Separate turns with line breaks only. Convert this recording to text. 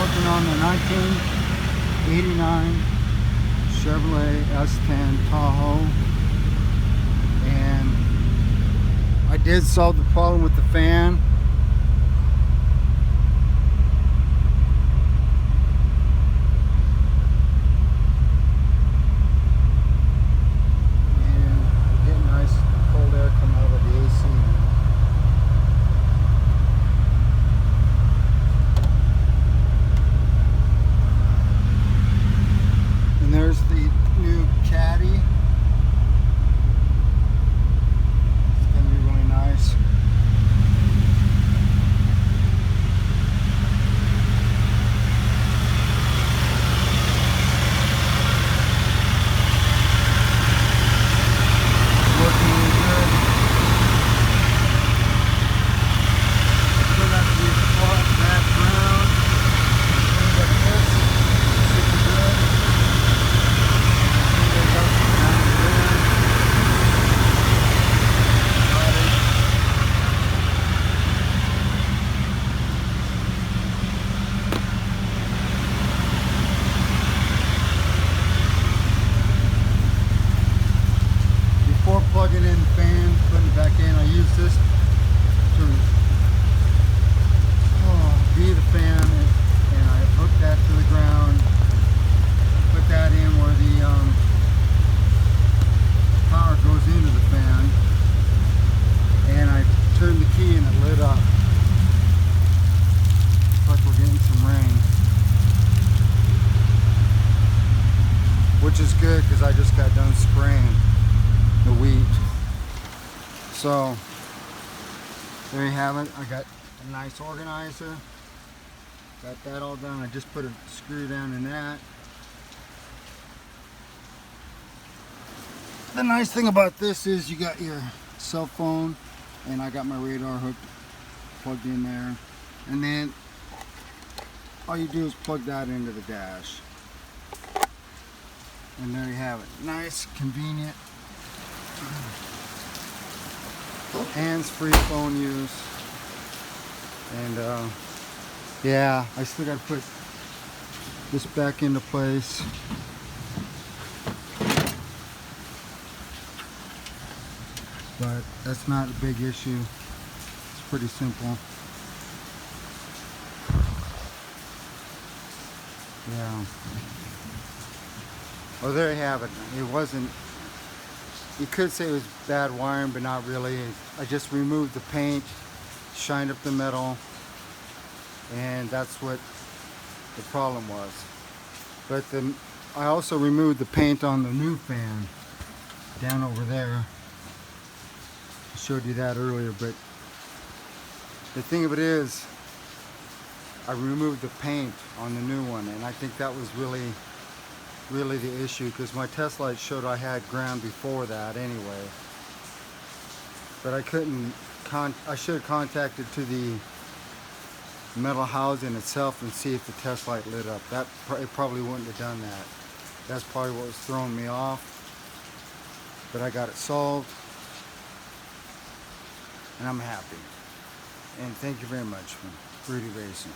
working on the 1989 Chevrolet S10 Tahoe, and I did solve the problem with the fan. And we're getting nice cold air coming out of the AC now. And there's the new caddy. It's gonna be really nice. Working really good. Still got the flat background. Like this. Super good. Before plugging in the fan, putting it back in, I use this to be the fan, and I hook that to the ground, put that in where the power goes into the fan, and I turned the key and it lit up. Looks like we're getting some rain, which is good because I just got done spraying the wheat. So there you have it. I got a nice organizer, got that all done. I just put a screw down in that. The nice thing about this is you got your cell phone, and I got my radar hooked, plugged in there, and then all you do is plug that into the dash, and there you have it. Nice, convenient, hands-free phone use. And yeah, I still got to put this back into place. But that's not a big issue. It's pretty simple. Yeah. Well, there you have it. It wasn't, you could say it was bad wiring, but not really. I just removed the paint, shined up the metal, and that's what the problem was. But I also removed the paint on the new fan down over there. I showed you that earlier, but the thing of it is, I removed the paint on the new one, and I think that was really the issue, because my test light showed I had ground before that anyway. But I couldn't, I should have contacted to the metal housing itself and see if the test light lit up. It probably wouldn't have done that. That's probably what was throwing me off. But I got it solved, and I'm happy. And thank you very much, Rudy Racing.